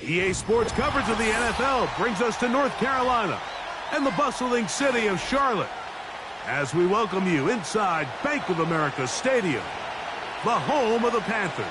EA Sports coverage of the NFL brings us to North Carolina and the bustling city of Charlotte as we welcome you inside Bank of America Stadium, the home of the Panthers.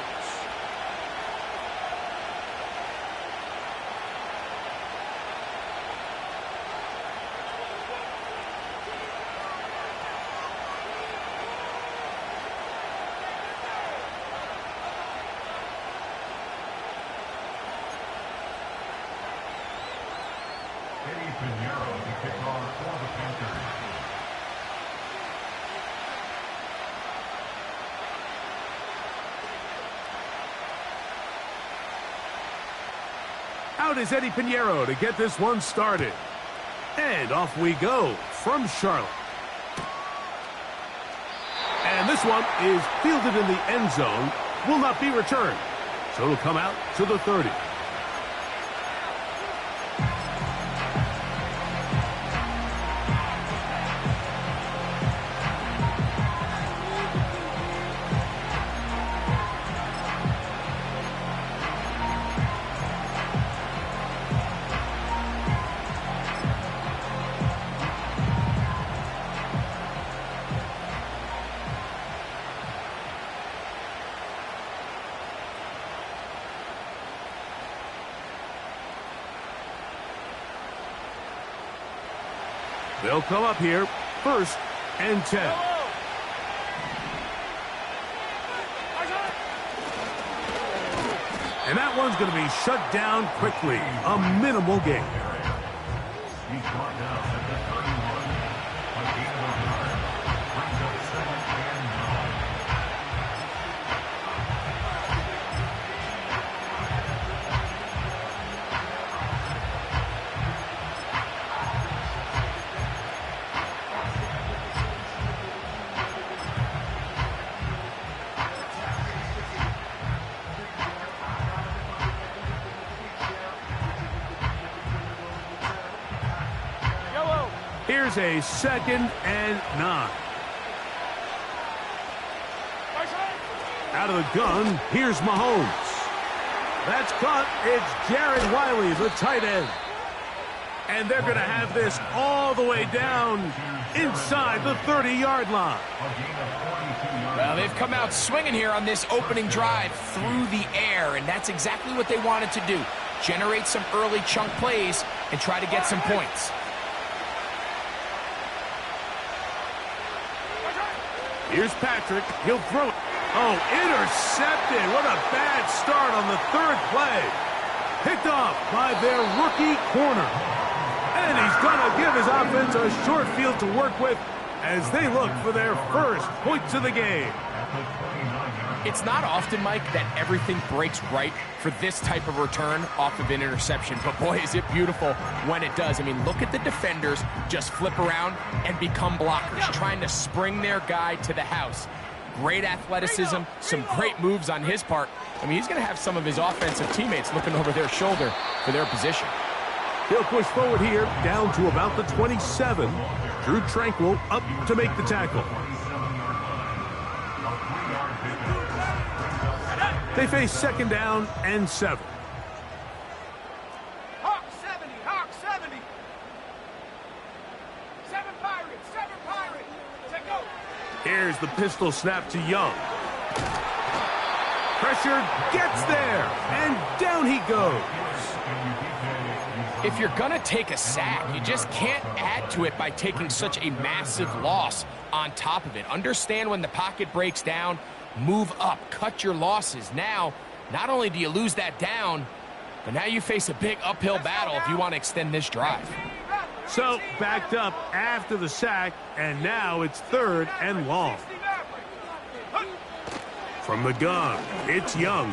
Out is Eddie Pinheiro to get this one started. And off we go from Charlotte. And this one is fielded in the end zone, will not be returned. So it'll come out to the 30. They'll come up here, 1st and 10. And that one's going to be shut down quickly. A minimal gain. He's brought down at the 31. A gain of 9. Brings up 7th and 9. Here's a 2nd and 9. Out of the gun, here's Mahomes. That's caught. It's Jared Wiley, the tight end. And they're going to have this all the way down inside the 30-yard line. Well, they've come out swinging here on this opening drive through the air, and that's exactly what they wanted to do. Generate some early chunk plays and try to get some points. Here's Patrick. He'll throw it. Oh, intercepted. What a bad start on the 3rd play. Picked off by their rookie corner. And he's going to give his offense a short field to work with as they look for their first points of the game. It's not often, Mike, that everything breaks right for this type of return off of an interception. But, boy, is it beautiful when it does. I mean, look at the defenders just flip around and become blockers, trying to spring their guy to the house. Great athleticism, some great moves on his part. I mean, he's going to have some of his offensive teammates looking over their shoulder for their position. He'll push forward here, down to about the 27. Drew Tranquil up to make the tackle. They face 2nd down and 7. Hawk 70, Hawk 70. 7 Pirates, 7 Pirates. Take go. Here's the pistol snap to Young. Pressure gets there, and down he goes. If you're going to take a sack, you just can't add to it by taking such a massive loss on top of it. Understand when the pocket breaks down, move up, cut your losses. Now, not only do you lose that down, but now you face a big uphill battle if you want to extend this drive. So, backed up after the sack, and now it's 3rd and long. From the gun, it's Young.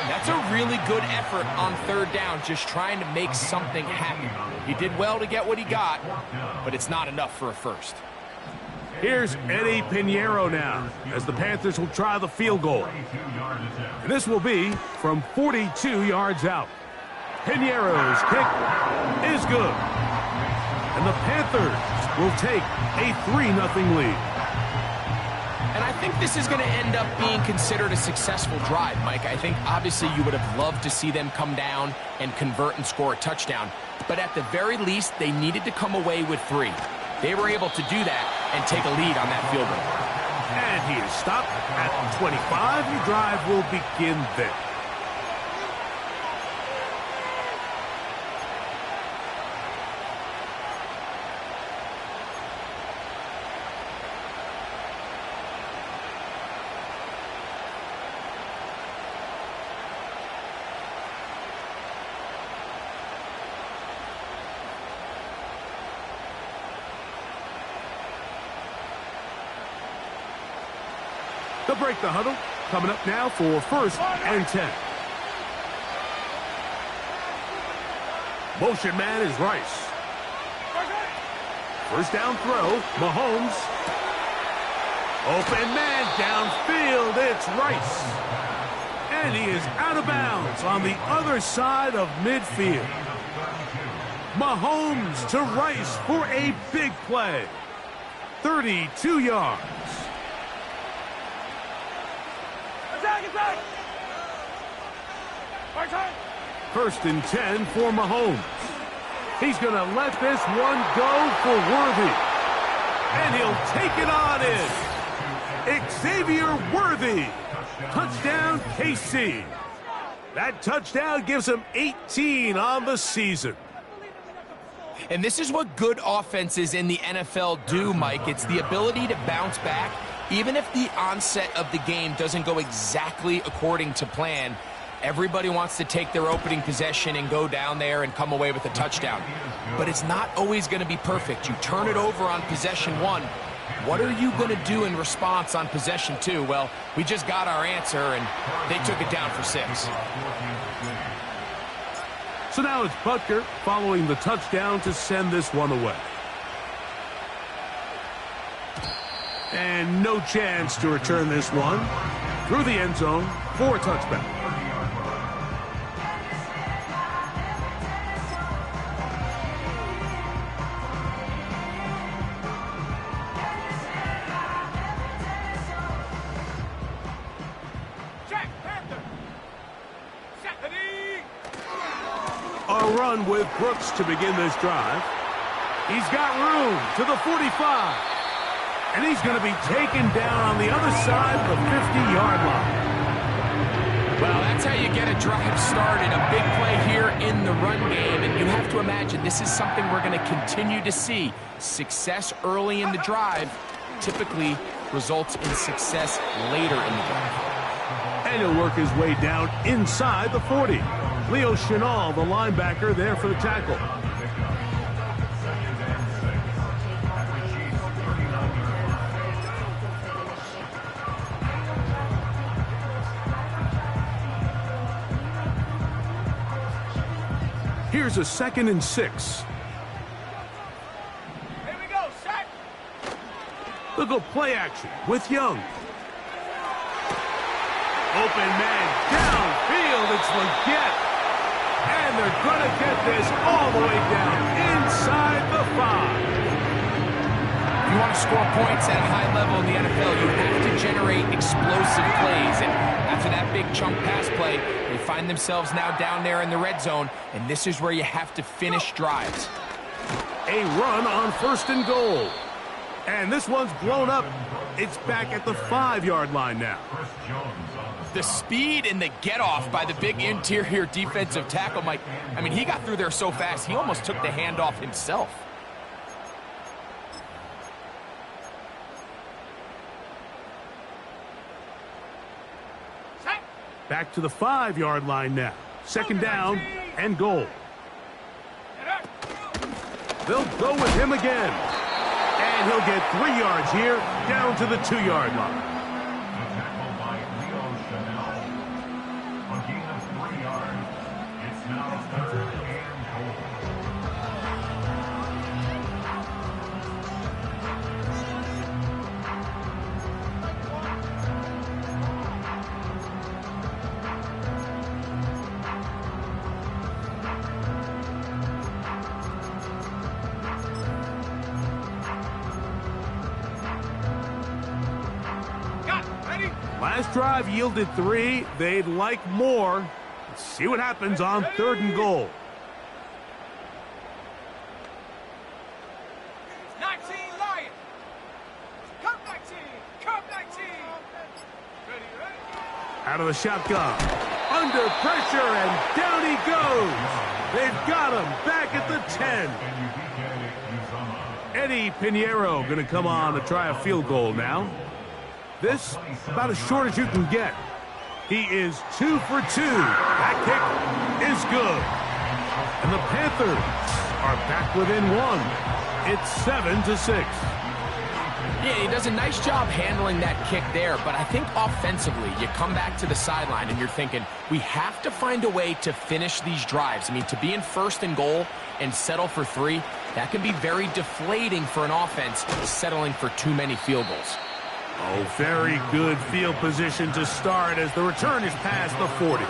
That's a really good effort on 3rd down, just trying to make something happen. He did well to get what he got, but it's not enough for a first. Here's Eddie Pinheiro now, as the Panthers will try the field goal. And this will be from 42 yards out. Pinheiro's kick is good. And the Panthers will take a 3-0 lead. And I think this is going to end up being considered a successful drive, Mike. I think obviously you would have loved to see them come down and convert and score a touchdown. But at the very least, they needed to come away with 3. They were able to do that and take a lead on that field goal. And he is stopped at 25. Your drive will begin there. They'll break the huddle. Coming up now for 1st and 10. Motion man is Rice. 1st down throw, Mahomes. Open man downfield, it's Rice. And he is out of bounds on the other side of midfield. Mahomes to Rice for a big play. 32 yards. 1st and 10 for Mahomes. He's going to let this one go for Worthy. And he'll take it on in. Xavier Worthy. Touchdown, KC. That touchdown gives him 18 on the season. And this is what good offenses in the NFL do, Mike. It's the ability to bounce back. Even if the onset of the game doesn't go exactly according to plan, everybody wants to take their opening possession and go down there and come away with a touchdown. But it's not always going to be perfect. You turn it over on possession 1. What are you going to do in response on possession 2? Well, we just got our answer, and they took it down for 6. So now it's Butker following the touchdown to send this one away. And no chance to return this one through the end zone for a touchback. A run with Brooks to begin this drive. He's got room to the 45. And he's going to be taken down on the other side of the 50-yard line. Well, that's how you get a drive started. A big play here in the run game. And you have to imagine this is something we're going to continue to see. Success early in the drive typically results in success later in the drive. And he'll work his way down inside the 40. Leo Chenal, the linebacker, there for the tackle. Here's a 2nd and 6. Here we go, set. They'll go play action with Young. Open man downfield, it's Leggett. And they're going to get this all the way down inside the 5. If you want to score points at a high level in the NFL, you have to generate explosive plays. And after that big chunk pass play, they find themselves now down there in the red zone, and this is where you have to finish drives. A run on 1st and goal. And this one's blown up. It's back at the 5-yard line now. The speed and the get-off by the big interior defensive tackle, Mike. I mean, he got through there so fast, he almost took the handoff himself. Back to the 5-yard line now. 2nd down and goal. They'll go with him again. And he'll get 3 yards here, down to the 2-yard line. Last drive yielded 3. They'd like more. Let's see what happens on 3rd and goal. 19 Lions. Come 19. Come 19. Ready, ready. Out of the shotgun. Under pressure, and down he goes. They've got him back at the 10. Eddie Pinheiro going to come on to try a field goal now. This about as short as you can get. He is 2 for 2. That kick is good. And the Panthers are back within 1. It's 7-6. Yeah, he does a nice job handling that kick there, but I think offensively, you come back to the sideline and you're thinking, we have to find a way to finish these drives. I mean, to be in 1st and goal and settle for 3, that can be very deflating for an offense settling for too many field goals. Oh, very good field position to start as the return is past the 40.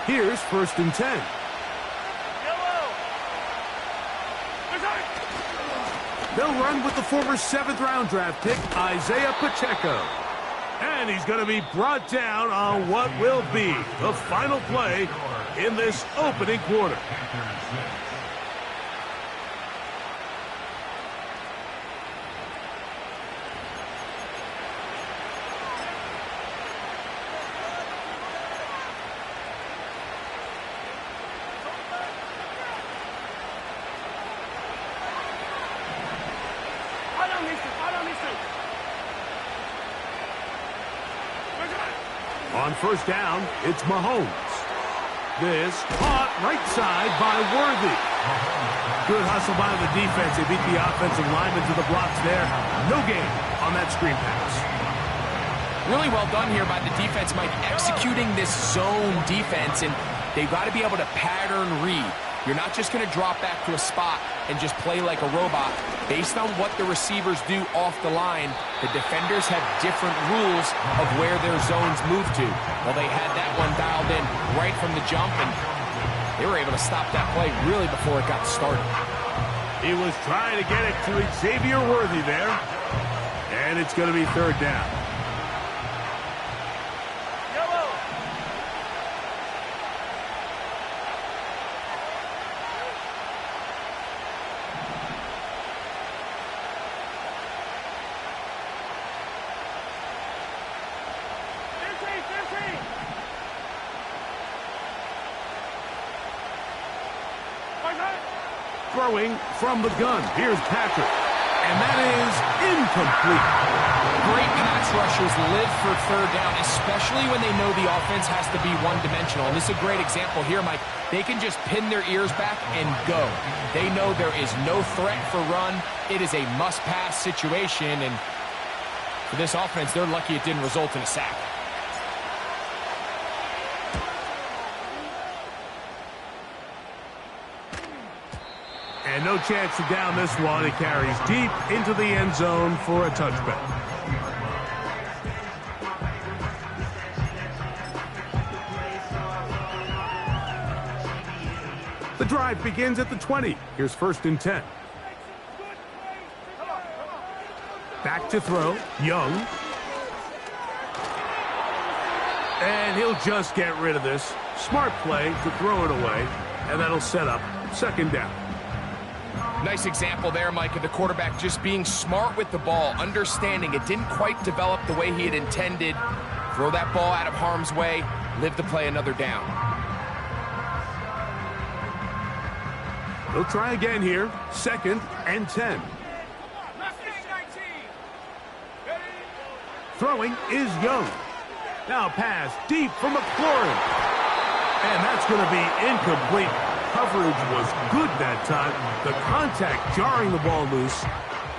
Here's 1st and 10. They'll run with the former 7th-round draft pick, Isaiah Pacheco. And he's going to be brought down on what will be the final play in this opening quarter. On 1st down, it's Mahomes. This caught right side by Worthy. Good hustle by the defense. They beat the offensive lineman to the blocks there. No gain on that screen pass. Really well done here by the defense, Mike, executing this zone defense, and they've got to be able to pattern read. You're not just going to drop back to a spot and just play like a robot. Based on what the receivers do off the line, the defenders have different rules of where their zones move to. Well, they had that one dialed in right from the jump, and they were able to stop that play really before it got started. He was trying to get it to Xavier Worthy there, and it's going to be 3rd down. Throwing from the gun. Here's Patrick. And that is incomplete. Great pass rushers live for 3rd down, especially when they know the offense has to be one-dimensional. And this is a great example here, Mike. They can just pin their ears back and go. They know there is no threat for run. It is a must-pass situation. And for this offense, they're lucky it didn't result in a sack. And no chance to down this one. It carries deep into the end zone for a touchback. The drive begins at the 20. Here's 1st and 10. Back to throw. Young. And he'll just get rid of this. Smart play to throw it away. And that'll set up 2nd down. Nice example there, Mike, of the quarterback just being smart with the ball, understanding it didn't quite develop the way he had intended. Throw that ball out of harm's way, live to play another down. They'll try again here. 2nd and 10. Throwing is Young. Now pass deep for McLaurin. And that's going to be incomplete. Coverage was good that time. The contact jarring the ball loose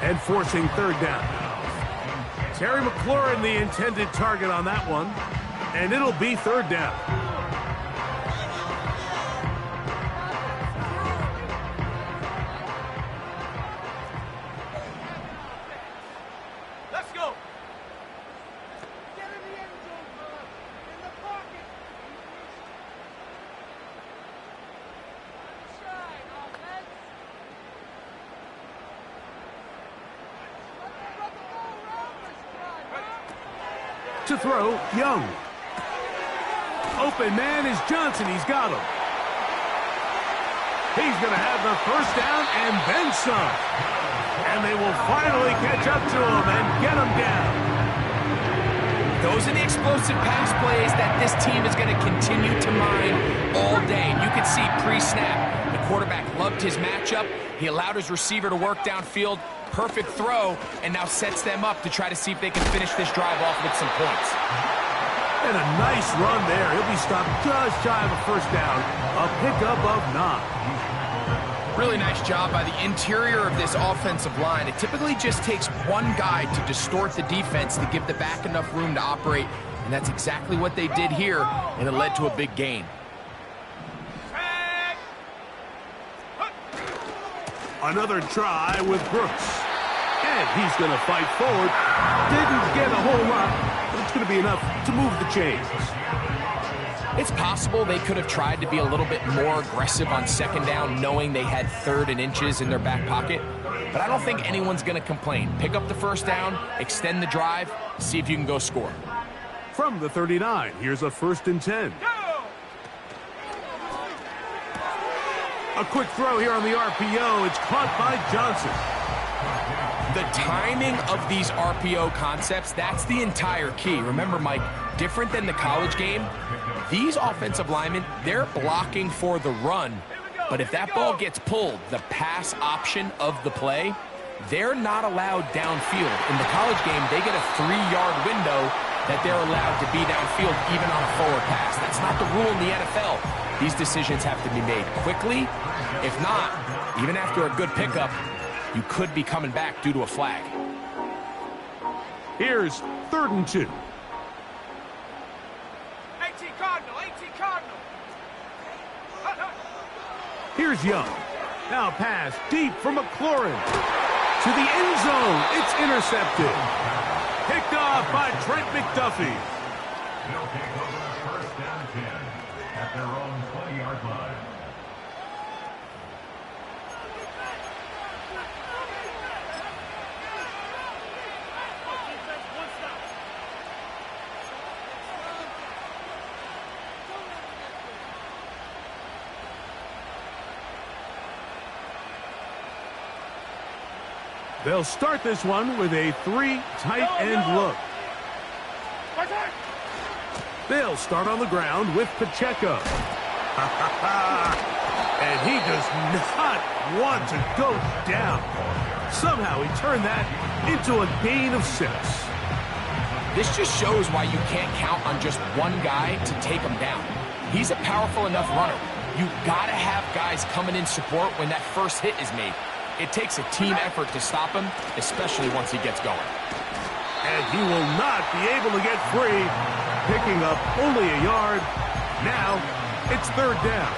and forcing 3rd down. Terry McLaurin, the intended target on that one, and it'll be 3rd down. Let's go. Get in the end zone, in the pocket. To throw, Young. Open man is Johnson. He's got him. He's going to have the first down and then some. And they will finally catch up to him and get him down. Those are the explosive pass plays that this team is going to continue to mine all day. You can see pre-snap, the quarterback loved his matchup. He allowed his receiver to work downfield. Perfect throw, and now sets them up to try to see if they can finish this drive off with some points. And a nice run there. He'll be stopped just shy of a first down. A pickup of 9. Really nice job by the interior of this offensive line. It typically just takes one guy to distort the defense to give the back enough room to operate, and that's exactly what they did here, and it led to a big gain. Another try with Brooks. And he's going to fight forward. Didn't get a whole lot, but it's going to be enough to move the chains. It's possible they could have tried to be a little bit more aggressive on second down, knowing they had 3rd and inches in their back pocket. But I don't think anyone's going to complain. Pick up the first down, extend the drive, see if you can go score. From the 39, here's a 1st and 10. A quick throw here on the RPO. It's caught by Johnson. The timing of these RPO concepts, that's the entire key. Remember, Mike, different than the college game, these offensive linemen, they're blocking for the run. But if that ball gets pulled, the pass option of the play, they're not allowed downfield. In the college game, they get a 3-yard window that they're allowed to be downfield even on a forward pass. That's not the rule in the NFL. These decisions have to be made quickly. If not, even after a good pickup, you could be coming back due to a flag. Here's 3rd and 2. 18 Cardinal, 18 Cardinal. Here's Young. Now pass deep from McLaurin. To the end zone. It's intercepted. Picked off by Trent McDuffie. They'll take over 1st and 10 at their own 20-yard line. They'll start this one with a 3 tight end look. They'll start on the ground with Pacheco. And he does not want to go down. Somehow he turned that into a gain of 6. This just shows why you can't count on just one guy to take him down. He's a powerful enough runner. You gotta have guys coming in support when that first hit is made. It takes a team effort to stop him, especially once he gets going. And he will not be able to get free, picking up only a yard. Now it's 3rd down.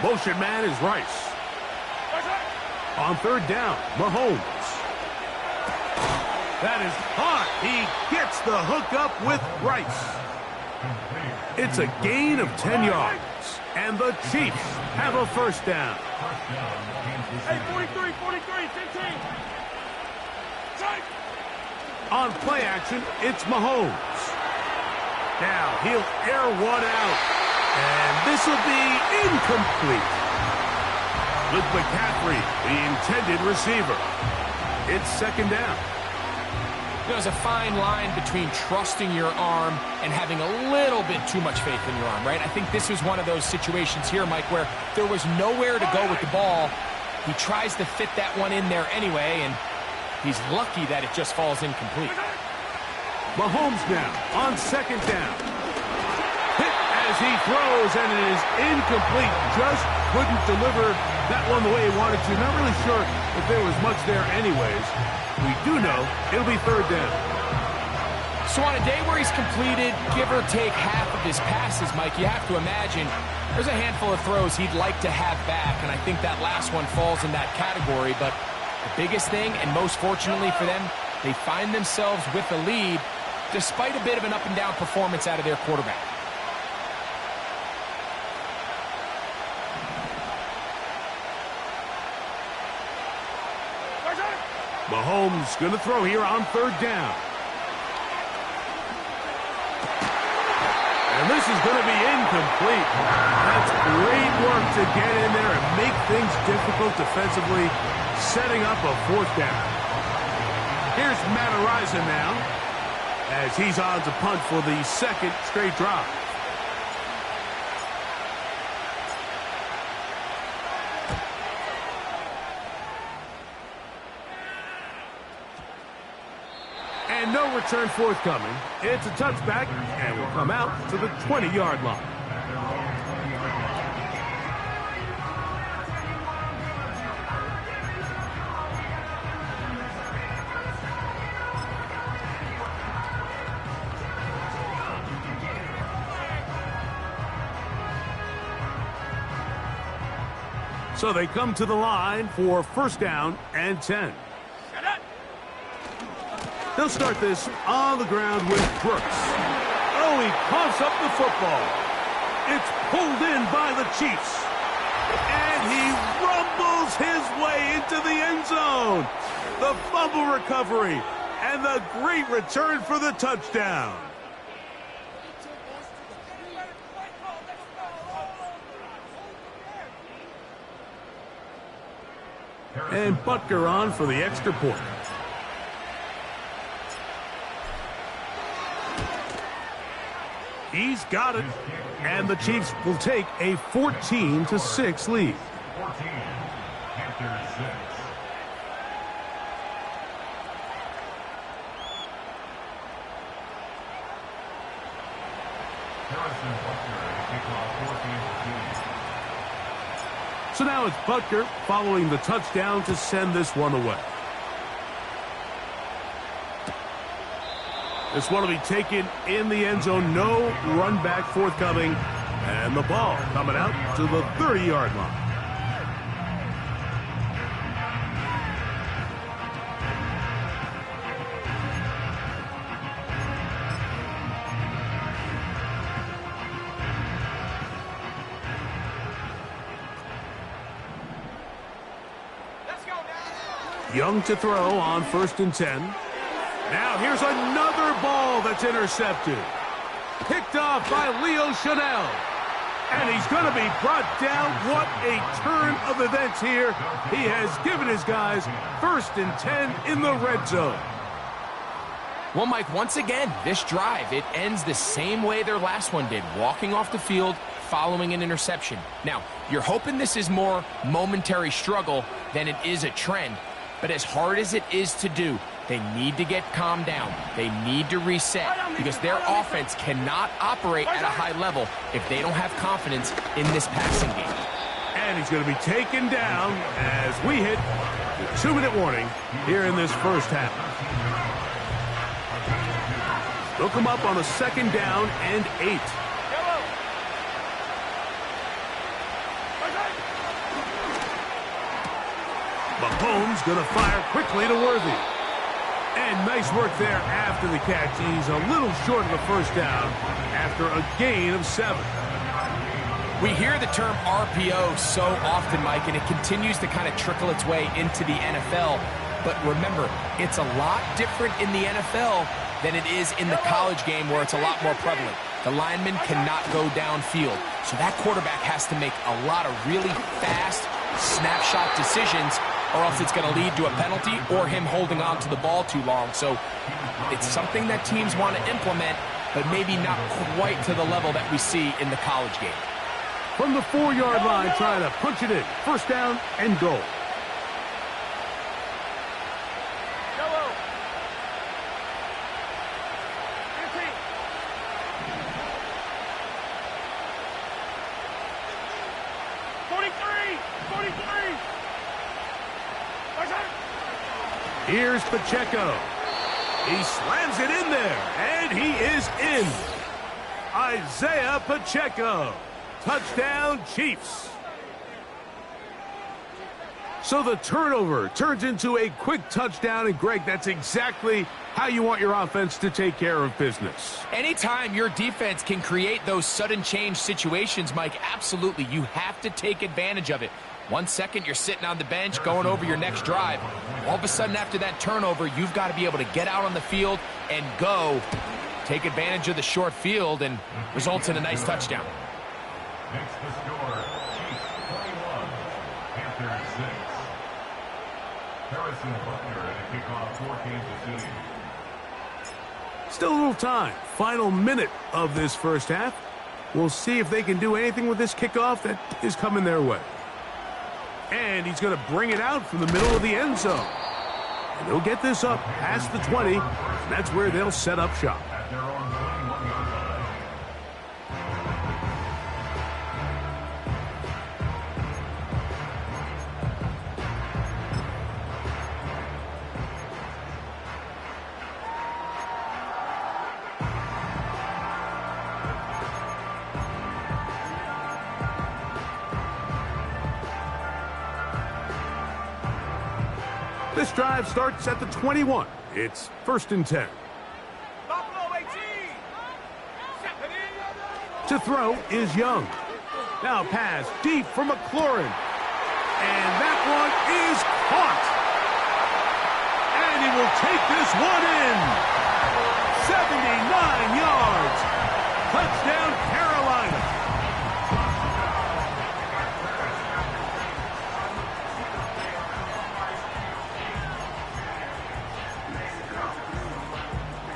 Motion man is Rice. On 3rd down, Mahomes. That is hot. He gets the hookup with Rice. It's a gain of 10 yards. And the Chiefs have a 1st down. Hey, 43, 15. On play action, it's Mahomes. Now he'll air one out. And this will be incomplete. Luke McCaffrey, the intended receiver. It's 2nd down. There's a fine line between trusting your arm and having a little bit too much faith in your arm, right? I think this was one of those situations here, Mike, where there was nowhere to go with the ball. He tries to fit that one in there anyway, and he's lucky that it just falls incomplete. Mahomes now on 2nd down. As he throws, and it is incomplete. Just couldn't deliver that one the way he wanted to. Not really sure if there was much there anyways. We do know it'll be 3rd down. So on a day where he's completed, give or take half of his passes, Mike, you have to imagine there's a handful of throws he'd like to have back, and I think that last one falls in that category. But the biggest thing, and most fortunately for them, they find themselves with the lead despite a bit of an up-and-down performance out of their quarterback. Mahomes going to throw here on third down. And this is going to be incomplete. That's great work to get in there and make things difficult defensively, setting up a fourth down. Here's Matt Araiza now, as he's on to punt for the second straight drive. And no return forthcoming. It's a touchback, and will come out to the 20-yard line. So they come to the line for first down and 10. They'll start this on the ground with Brooks. Oh, he coughs up the football. It's pulled in by the Chiefs. And he rumbles his way into the end zone. The fumble recovery and the great return for the touchdown. And Butker on for the extra point. He's got it, and the Chiefs will take a 14-6 lead. 14 after 6. Harrison Butker to kick off 14-2. So now it's Butker following the touchdown to send this one away. This one will be taken in the end zone. No run back forthcoming. And the ball coming out to the 30-yard line. Young to throw on 1st and 10. Now here's another ball that's intercepted. Picked off by Leo Chanel. And he's going to be brought down. What a turn of events here. He has given his guys 1st and 10 in the red zone. Well, Mike, once again, this drive, it ends the same way their last one did, walking off the field following an interception. Now, you're hoping this is more momentary struggle than it is a trend. But as hard as it is to do, they need to get calmed down. They need to reset because their offense cannot operate at a high level if they don't have confidence in this passing game. And he's going to be taken down as we hit the 2-minute warning here in this first half. They'll come up on a 2nd down and 8. Mahomes going to fire quickly to Worthy. And nice work there after the catch. He's a little short of the first down after a gain of 7. We hear the term RPO so often, Mike, and it continues to kind of trickle its way into the NFL. But remember, it's a lot different in the NFL than it is in the college game where it's a lot more prevalent. The lineman cannot go downfield. So that quarterback has to make a lot of really fast snapshot decisions, or else it's going to lead to a penalty or him holding on to the ball too long. So it's something that teams want to implement, but maybe not quite to the level that we see in the college game. From the 4-yard line, trying to punch it in. 1st down and goal. Here's Pacheco. He slams it in there, and he is in. Isaiah Pacheco. Touchdown, Chiefs. So the turnover turns into a quick touchdown, and Greg, that's exactly how you want your offense to take care of business. Anytime your defense can create those sudden change situations, Mike, absolutely, you have to take advantage of it. 1 second, you're sitting on the bench going over your next drive. All of a sudden, after that turnover, you've got to be able to get out on the field and go. Take advantage of the short field, and results in a nice touchdown. Makes the score, Chiefs 21, Panthers 6. Harrison Butker at a kickoff for Kansas City. Still a little time. Final minute of this first half. We'll see if they can do anything with this kickoff that is coming their way. And he's going to bring it out from the middle of the end zone. And they'll get this up past the 20. And that's where they'll set up shop. At their own 21-yard line. This drive starts at the 21. It's 1st and 10. Buffalo 18. To throw is Young. Now pass deep for McLaurin. And that one is caught. And he will take this one in. 79 yards. Touchdown, Carolina.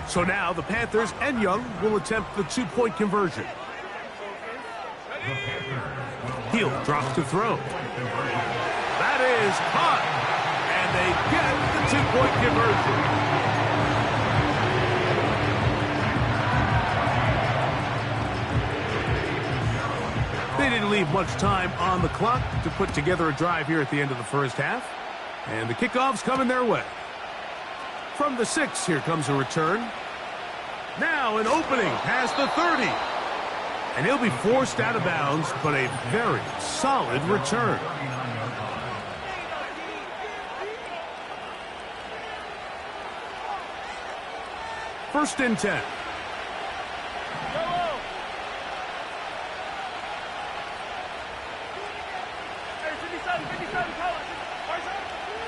So now the Panthers and Young will attempt the two-point conversion. Hill drops to throw. That is caught. And they get the two-point conversion. They didn't leave much time on the clock to put together a drive here at the end of the first half. And the kickoff's coming their way. From the 6, here comes a return. Now an opening past the 30. And he'll be forced out of bounds, but a very solid return. First and 10.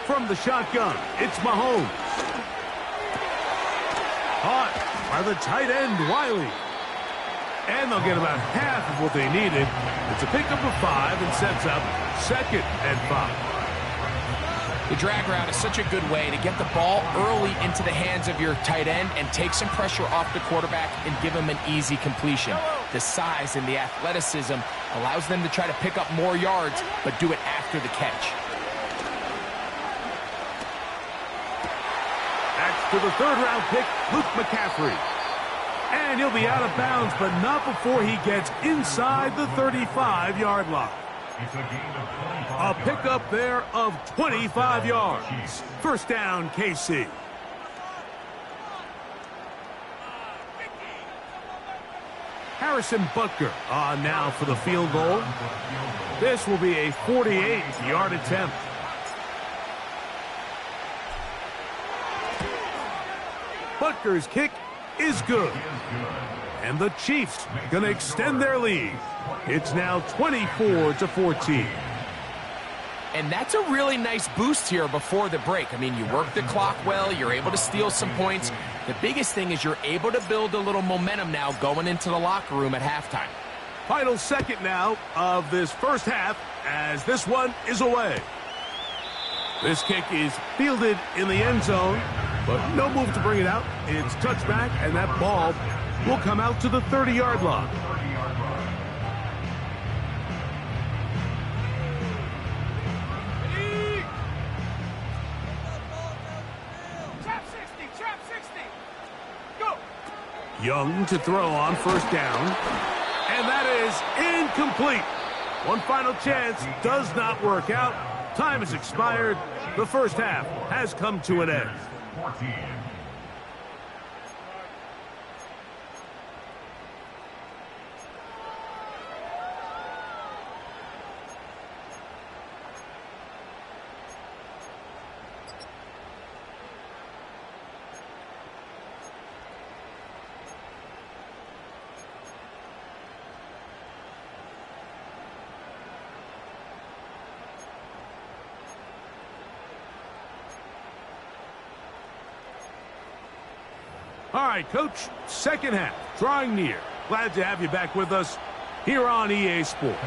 From the shotgun, it's Mahomes. Caught by the tight end, Wiley. And they'll get about half of what they needed. It's a pickup of 5 and sets up 2nd and 5. The drag route is such a good way to get the ball early into the hands of your tight end and take some pressure off the quarterback and give him an easy completion. The size and the athleticism allows them to try to pick up more yards, but do it after the catch. That's to the 3rd-round pick, Luke McCaffrey. And he'll be out of bounds, but not before he gets inside the 35-yard line. A pickup there of 25 yards. First down, KC. Harrison Butker on now for the field goal. This will be a 48-yard attempt. Butker's kick is good. And the Chiefs going to extend their lead. It's now 24-14. And that's a really nice boost here before the break. I mean, you work the clock well, you're able to steal some points. The biggest thing is you're able to build a little momentum now going into the locker room at halftime. Final second now of this first half as this one is away. This kick is fielded in the end zone, but no move to bring it out. It's touchback, and that ball will come out to the 30-yard line. Trap 60. Go. Young to throw on first down. And that is incomplete. One final chance does not work out. Time has expired. The first half has come to an end. All right, Coach, second half, drawing near. Glad to have you back with us here on EA Sports.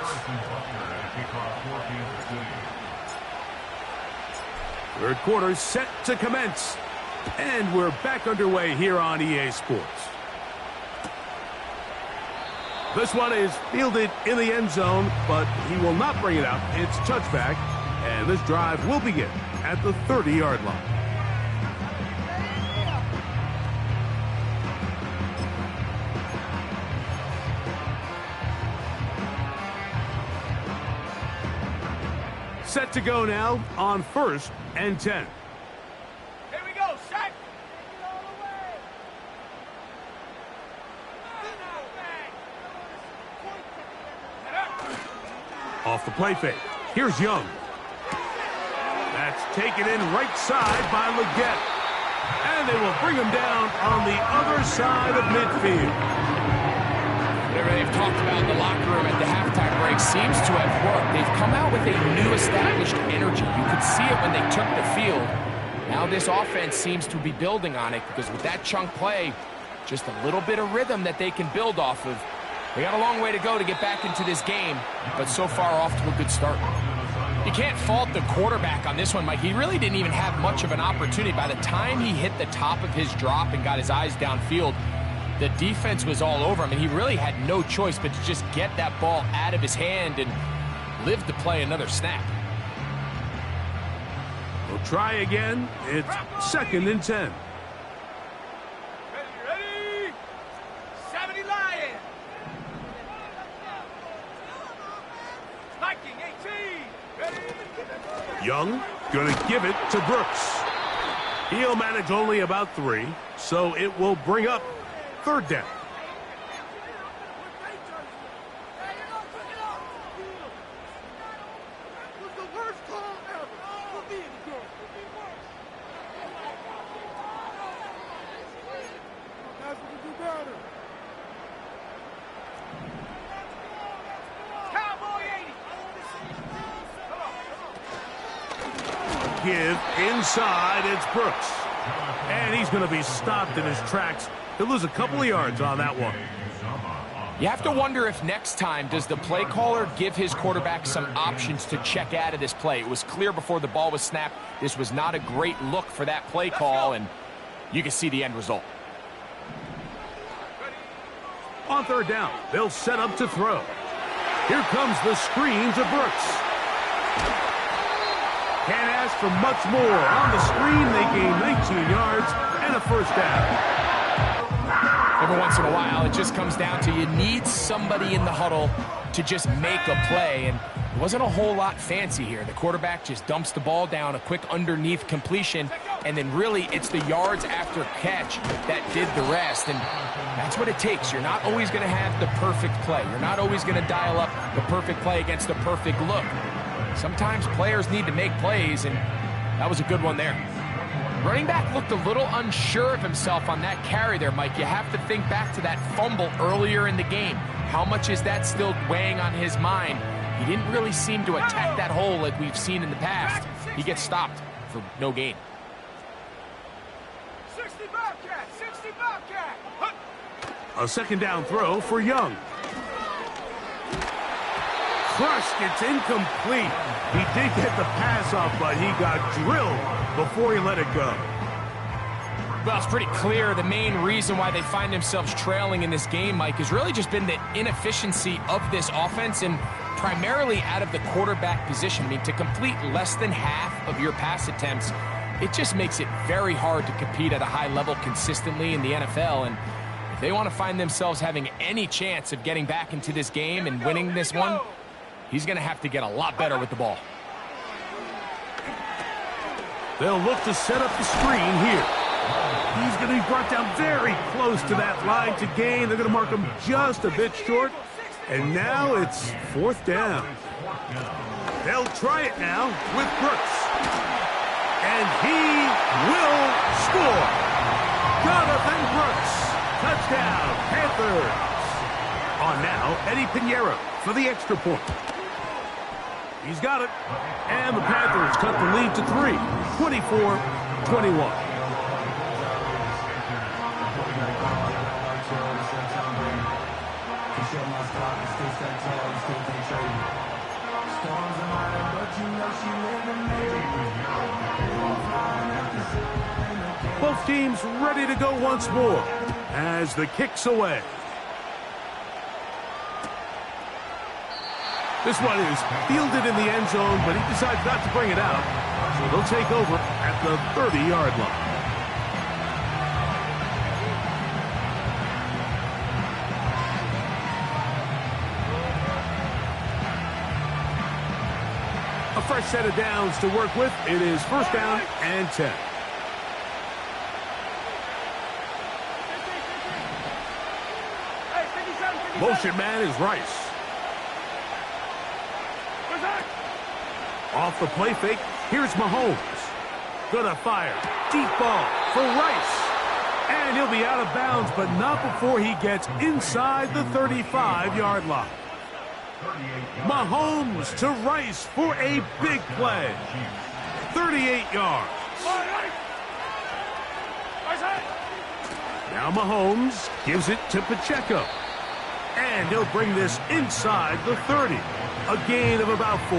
Third quarter set to commence. And we're back underway here on EA Sports. This one is fielded in the end zone, but he will not bring it out. It's touchback, and this drive will begin at the 30-yard line. Set to go now on 1st and 10. Here we go, set. Off the play fake. Here's Young. That's taken in right side by Leggett. And they will bring him down on the other side of midfield. Whatever they've talked about in the locker room at the halftime break seems to have worked. They've come out with a new established energy. You could see it when they took the field. Now this offense seems to be building on it because with that chunk play, just a little bit of rhythm that they can build off of. They got a long way to go to get back into this game, but so far off to a good start. You can't fault the quarterback on this one, Mike. He really didn't even have much of an opportunity. By the time he hit the top of his drop and got his eyes downfield, the defense was all over him, and he really had no choice but to just get that ball out of his hand and live to play another snap. We'll try again. It's 2nd and 10. Ready? 70 Lion. Viking 18. Ready? Young gonna give it to Brooks. He'll manage only about 3, so it will bring up 3rd down. Give inside, it's Brooks. And he's going to be stopped in his tracks. He'll lose a couple of yards on that one. You have to wonder if next time does the play caller give his quarterback some options to check out of this play. It was clear before the ball was snapped. This was not a great look for that play call, and you can see the end result. On 3rd down, they'll set up to throw. Here comes the screen to Brooks. Can't ask for much more. On the screen, they gain 19 yards and a 1st down. Every once in a while, it just comes down to you need somebody in the huddle to just make a play, and it wasn't a whole lot fancy here. The quarterback just dumps the ball down, a quick underneath completion, and then really it's the yards after catch that did the rest, and that's what it takes. You're not always going to have the perfect play. You're not always going to dial up the perfect play against the perfect look. Sometimes players need to make plays, and that was a good one there. Running back looked a little unsure of himself on that carry there, Mike. You have to think back to that fumble earlier in the game. How much is that still weighing on his mind? He didn't really seem to attack that hole like we've seen in the past. He gets stopped for no gain. 60 Bobcat, 60 Bobcat. A 2nd down throw for Young. Crushed, it's incomplete. He did get the pass off, but he got drilled before he let it go. Well, it's pretty clear the main reason why they find themselves trailing in this game, Mike, has really just been the inefficiency of this offense and primarily out of the quarterback position. I mean, to complete less than half of your pass attempts, it just makes it very hard to compete at a high level consistently in the NFL. And if they want to find themselves having any chance of getting back into this game and winning this one, he's going to have to get a lot better with the ball. They'll look to set up the screen here. He's going to be brought down very close to that line to gain. They're going to mark him just a bit short. And now it's 4th down. They'll try it now with Brooks. And he will score. Jonathan Brooks. Touchdown, Panthers. On now, Eddie Pinheiro for the extra point. He's got it. And the Panthers cut the lead to 3, 24-21. Both teams ready to go once more as the kick's away. This one is fielded in the end zone, but he decides not to bring it out. So they'll take over at the 30-yard line. A fresh set of downs to work with. It is first down and 10. Motion man is Rice. Off the play fake, here's Mahomes. Gonna fire. Deep ball for Rice. And he'll be out of bounds, but not before he gets inside the 35-yard line. Mahomes to Rice for a big play. 38 yards. Now Mahomes gives it to Pacheco. And he'll bring this inside the 30. A gain of about 4.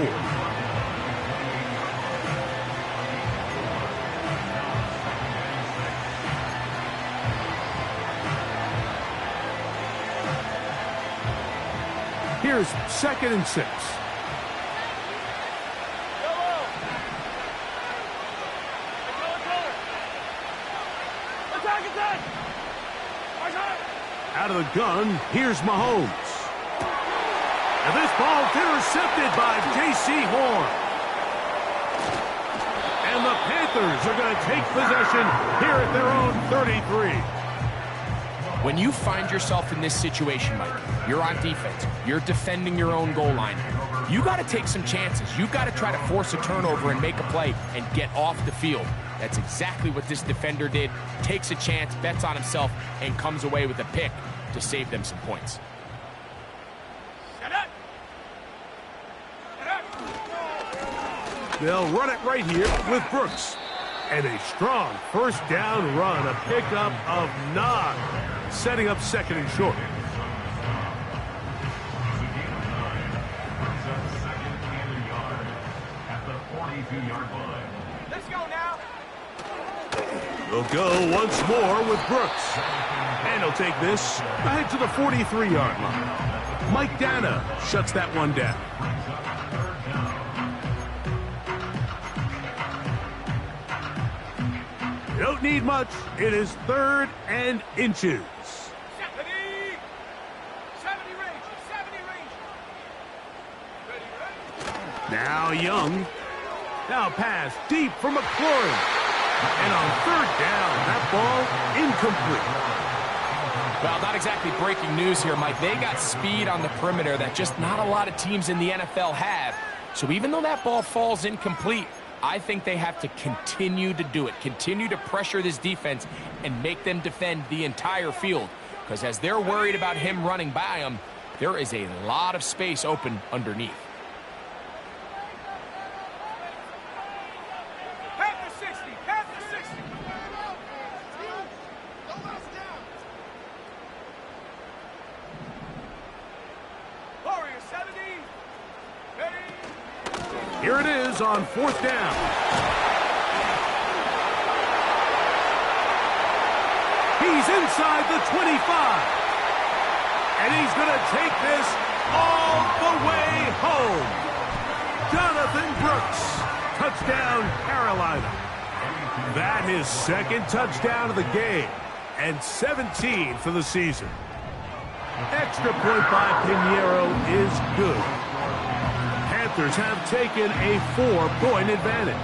Here's 2nd and 6. Out of the gun, here's Mahomes. And this ball's intercepted by J.C. Horn. And the Panthers are going to take possession here at their own 33. When you find yourself in this situation, Mike, you're on defense, you're defending your own goal line, you got to take some chances. You got to try to force a turnover and make a play and get off the field. That's exactly what this defender did. Takes a chance, bets on himself, and comes away with a pick to save them some points. They'll run it right here with Brooks. And a strong first down run, a pickup of 9, setting up 2nd and short. Let's go now. They'll go once more with Brooks. And he'll take this ahead to the 43-yard line. Mike Dana shuts that one down. You don't need much. It is 3rd and inches. 70 range. 70 range. Ready. Now Young. Now pass deep for McLaurin. And on 3rd down, that ball incomplete. Well, not exactly breaking news here, Mike. They got speed on the perimeter that just not a lot of teams in the NFL have. So even though that ball falls incomplete, I think they have to continue to do it, continue to pressure this defense and make them defend the entire field. Because as they're worried about him running by them, there is a lot of space open underneath. Panther 60. Panther 60. Warrior 70. Ready. Here it is on 4th down. He's inside the 25. And he's going to take this all the way home. Jonathan Brooks. Touchdown, Carolina. That is 2nd touchdown of the game. And 17 for the season. Extra point by Pinheiro is good. Panthers have taken a 4-point advantage.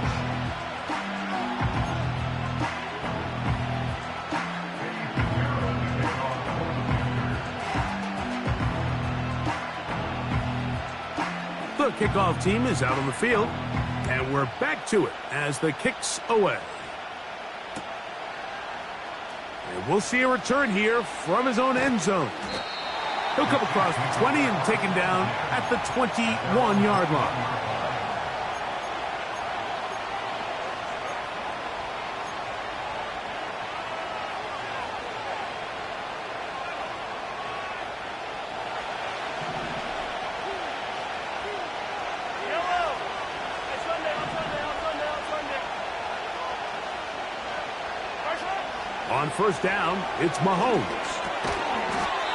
The kickoff team is out on the field, and we're back to it as the kick's away. And we'll see a return here from his own end zone. He'll come across the 20 and taken down at the 21-yard line. On first down, it's Mahomes.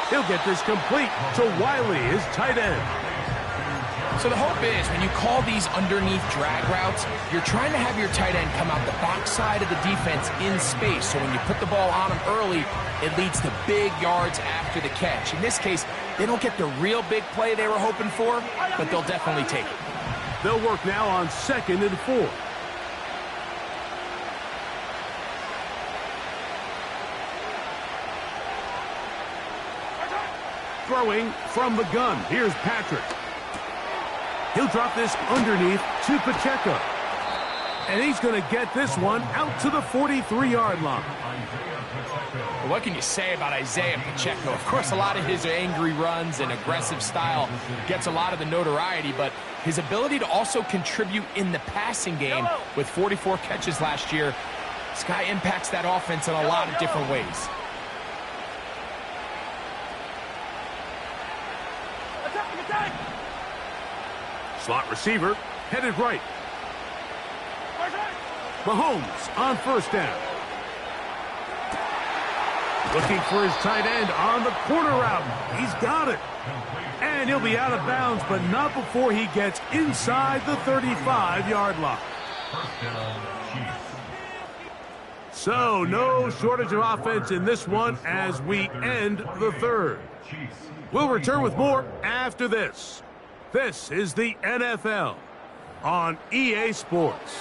He'll get this complete to Wiley, his tight end. So the hope is when you call these underneath drag routes, you're trying to have your tight end come out the backside of the defense in space. So when you put the ball on him early, it leads to big yards after the catch. In this case, they don't get the real big play they were hoping for, but they'll definitely take it. They'll work now on 2nd and 4. Throwing from the gun. Here's Patrick. He'll drop this underneath to Pacheco. And he's going to get this one out to the 43-yard line. Well, what can you say about Isaiah Pacheco? Of course, a lot of his angry runs and aggressive style gets a lot of the notoriety, but his ability to also contribute in the passing game with 44 catches last year, this guy impacts that offense in a lot of different ways. Slot receiver, headed right. Mahomes on first down. Looking for his tight end on the corner route. He's got it. And he'll be out of bounds, but not before he gets inside the 35-yard line. So, no shortage of offense in this one as we end the third. We'll return with more after this. This is the NFL on EA Sports.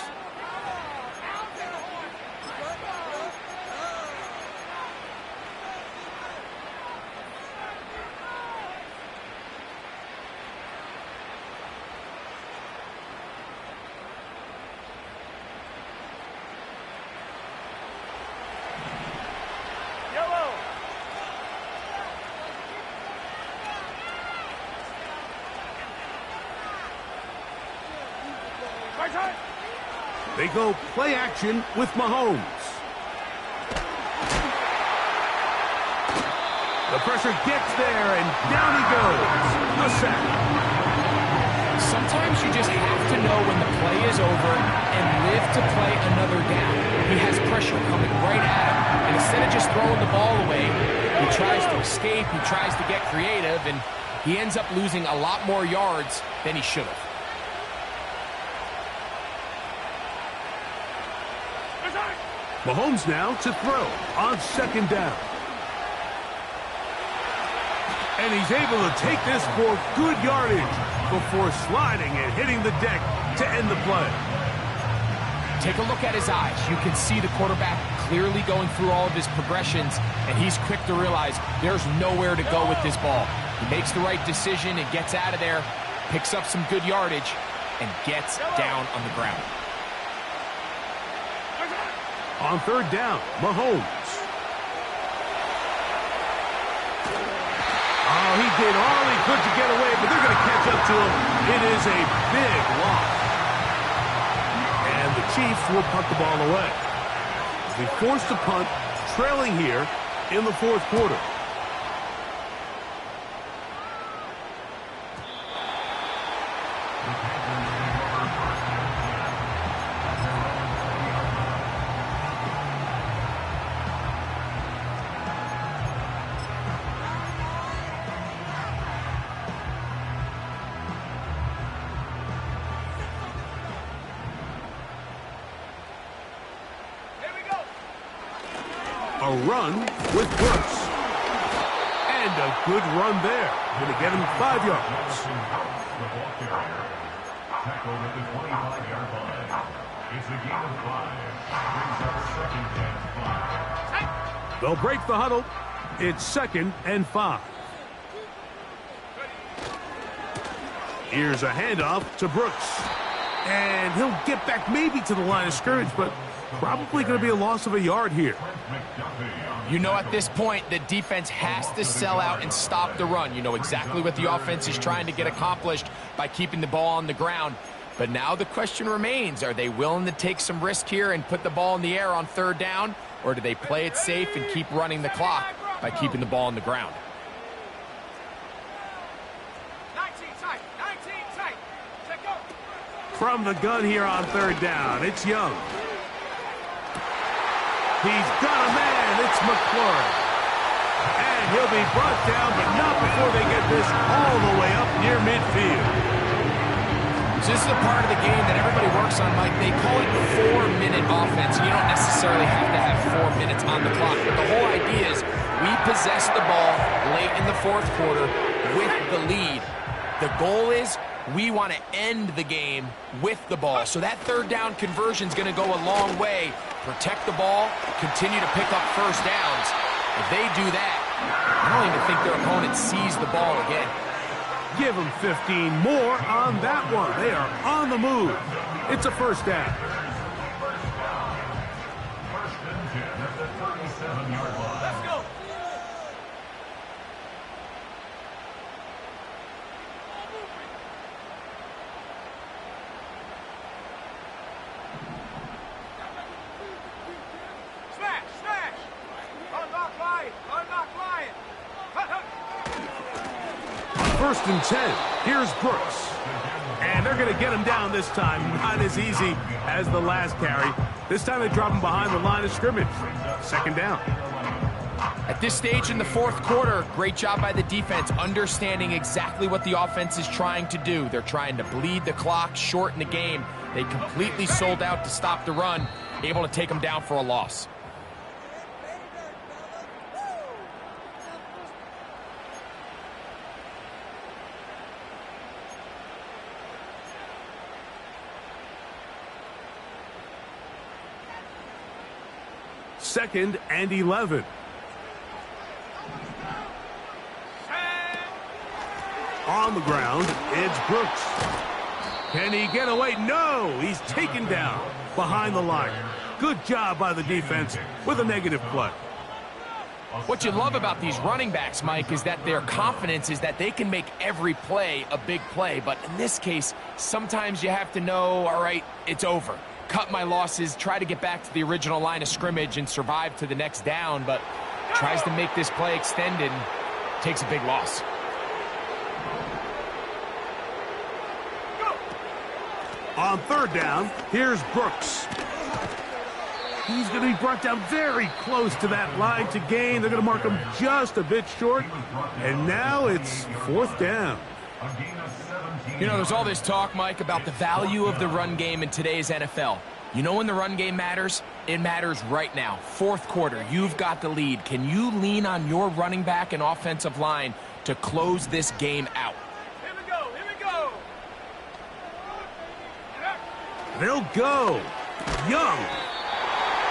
They go play action with Mahomes. The pressure gets there, and down he goes. A sack. Sometimes you just have to know when the play is over and live to play another down. He has pressure coming right at him, and instead of just throwing the ball away, he tries to escape, he tries to get creative, and he ends up losing a lot more yards than he should have. Mahomes now to throw on second down. And he's able to take this for good yardage before sliding and hitting the deck to end the play. Take a look at his eyes. You can see the quarterback clearly going through all of his progressions, and he's quick to realize there's nowhere to go with this ball. He makes the right decision and gets out of there, picks up some good yardage, and gets down on the ground. On third down, Mahomes. Oh, he did all he could to get away, but they're going to catch up to him. It is a big loss. And the Chiefs will punt the ball away. They forced to punt, trailing here in the fourth quarter. A run with Brooks. And a good run there. Going to get him 5 yards. The ball carrier tackled at the 25-yard line. It's a gain of 5. Brings up 2nd and 5. They'll break the huddle. It's 2nd and 5. Here's a handoff to Brooks. And he'll get back maybe to the line of scrimmage, but probably going to be a loss of a yard here. You know, at this point, the defense has to sell out and stop the run. You know exactly what the offense is trying to get accomplished by keeping the ball on the ground. But now the question remains, are they willing to take some risk here and put the ball in the air on third down? Or do they play it safe and keep running the clock by keeping the ball on the ground? 19 tight. 19 tight. Check go. From the gun here on third down, it's Young. He's got a man. It's McLaurin. And he'll be brought down, but not before they get this all the way up near midfield. So this is a part of the game that everybody works on, Mike. They call it 4-minute offense. You don't necessarily have to have 4 minutes on the clock. But the whole idea is we possess the ball late in the fourth quarter with the lead. The goal is we want to end the game with the ball. So that third down conversion is going to go a long way. Protect the ball, continue to pick up first downs. If they do that, I don't even think their opponent sees the ball again. Give them 15 more on that one. They are on the move. It's a first down. First and 10 at the 37-yard line. Let's go. Smash, smash. Unlock line, unlock line. First and 10. Here's Brooks. And they're going to get him down this time. Not as easy as the last carry. This time they drop him behind the line of scrimmage. Second down. At this stage in the fourth quarter, great job by the defense, understanding exactly what the offense is trying to do. They're trying to bleed the clock, shorten the game. They completely sold out to stop the run, able to take them down for a loss. Second and 11. On the ground, it's Brooks. Can he get away? No, he's taken down behind the line. Good job by the defense with a negative play. What you love about these running backs, Mike, is that their confidence is that they can make every play a big play. But in this case, sometimes you have to know, all right, it's over. Cut my losses, try to get back to the original line of scrimmage and survive to the next down, but tries to make this play extended and takes a big loss. On third down, here's Brooks. He's going to be brought down very close to that line to gain. They're going to mark him just a bit short. And now it's fourth down. You know, there's all this talk, Mike, about the value of the run game in today's NFL. You know when the run game matters? It matters right now. Fourth quarter, you've got the lead. Can you lean on your running back and offensive line to close this game out? Here we go, here we go. They'll go. Young.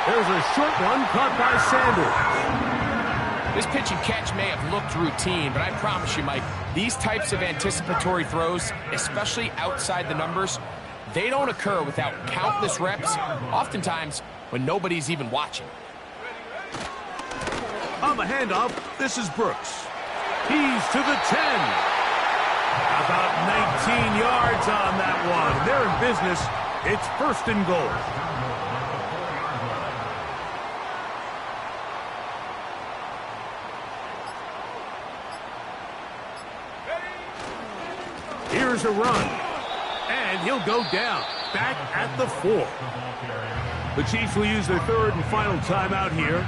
There's a short one caught by Sanders. This pitch and catch may have looked routine, but I promise you, Mike, these types of anticipatory throws, especially outside the numbers, they don't occur without countless reps, oftentimes when nobody's even watching. On the handoff, this is Brooks. He's to the 10. About 19 yards on that one. They're in business. It's first and goal. Here's a run, and he'll go down, back at the 4. The Chiefs will use their third and final timeout here.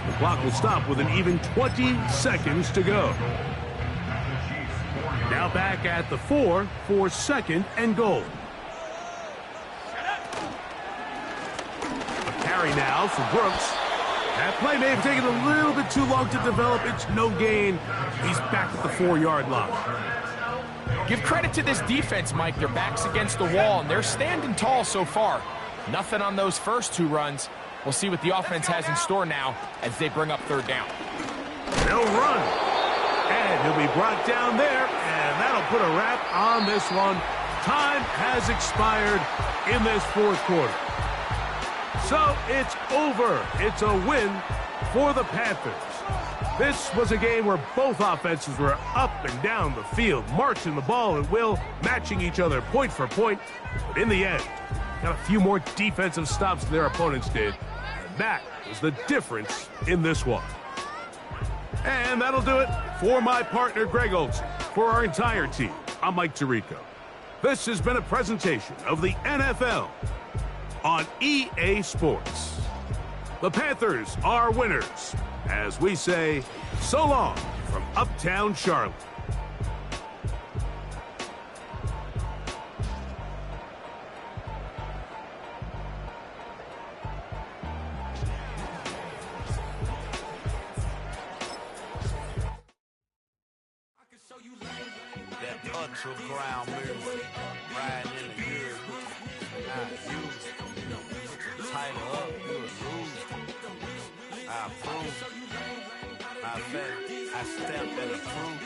The clock will stop with an even 20 seconds to go. Now back at the 4 for second and goal. A carry now for Brooks. That play may have taken a little bit too long to develop. It's no gain. He's back at the 4-yard line. Give credit to this defense, Mike. Their back's against the wall, and they're standing tall so far. Nothing on those first 2 runs. We'll see what the offense has in store now as they bring up third down. They'll run. And he'll be brought down there, and that'll put a wrap on this one. Time has expired in this fourth quarter. So it's over. It's a win for the Panthers. This was a game where both offenses were up and down the field, marching the ball at will, matching each other point for point. But in the end, got a few more defensive stops than their opponents did. And that was the difference in this one. And that'll do it for my partner, Greg Olson. For our entire team, I'm Mike Tirico. This has been a presentation of the NFL on EA Sports. The Panthers are winners, as we say, so long from Uptown Charlotte. That ultra ground music, riding in the year, I use tighten up, you would lose. I approve. I bet I stamp and approve.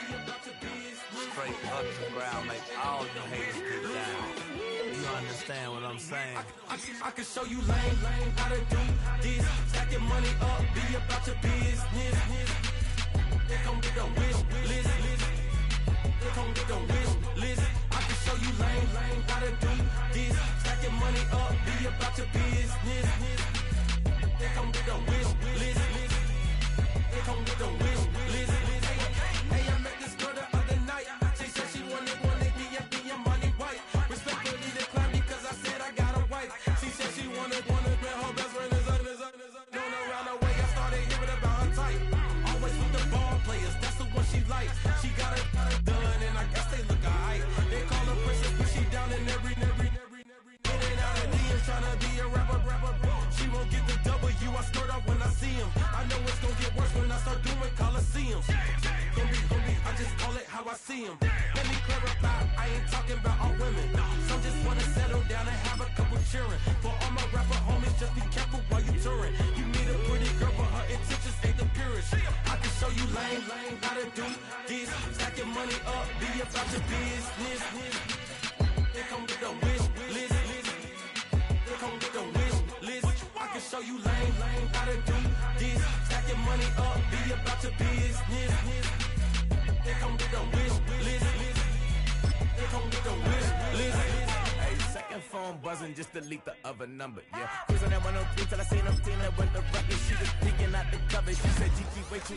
Straight ultra ground make all you haters get down. You understand what I'm saying? I can show you lame, how to do this. Stacking money up, be about your business. They come with a wish list. They come with a wish list. I can show you lame, how to do this. Stacking money up, be about your business. They come with a wish list. They come with a wish list. Hey, I met this girl the other night. She said she wanted me and be a money white. Respectfully declined because I said I got a wife. She said she wanted man, her best friend is known around the way. I started hearing about her type. Always with the ball players, that's the one she likes. She got it done, and I guess they look alright. They call her princess, but she down in every. In and out of DMs, tryna be a rapper. She won't get the W, I skirt off when I see him. I know it's gonna get worse when I start doing Coliseums. Gonna be, I just call it how I see him. Let me clarify, I ain't talking about all women. Some just wanna settle down and have a couple cheering. For all my rapper homies, just be careful while you touring. You meet a pretty girl, but her intentions ain't the purest. I can show you lame, how to do this. Stacking money up, be about your business. They come with a wish list. They come with a wish list. I can show you lame, how to do this. Stacking money up, be about your business. They come with a wish list. They come with a wish list. Hey, second phone buzzing, just delete the other number, yeah. Cruising at 103 till I seen them team that went the record. She was peeking out the cover. She said, GG, wait, you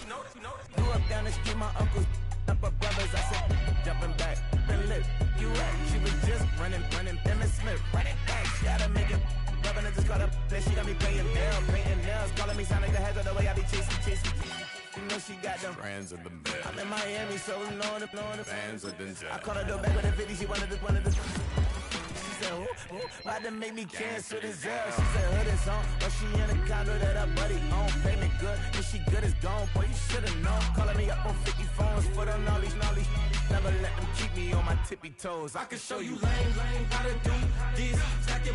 grew up down the street, my uncles, up her brothers. I said, jumping back, been lit. You at? She was just running, Emmett Smith, running back. She had to make it. Rubbing, I just caught up. Then she got me paying nails, painting nails, calling me Sonic the Hedgehog the way I be chasing. You know she got them Brands of the bed. I'm in Miami, so knowing the Fans of the I caught her door back with a 50, she wanted the. She said, who? About to make me cancel this L. She said, hood is on, but she in a condo that her buddy own. Payment good, if she good is gone, boy, you should've known. Calling me up on 50 phones, foot on all these. Never let them keep me on my tippy toes. I can show you lame, how to do this. Stacking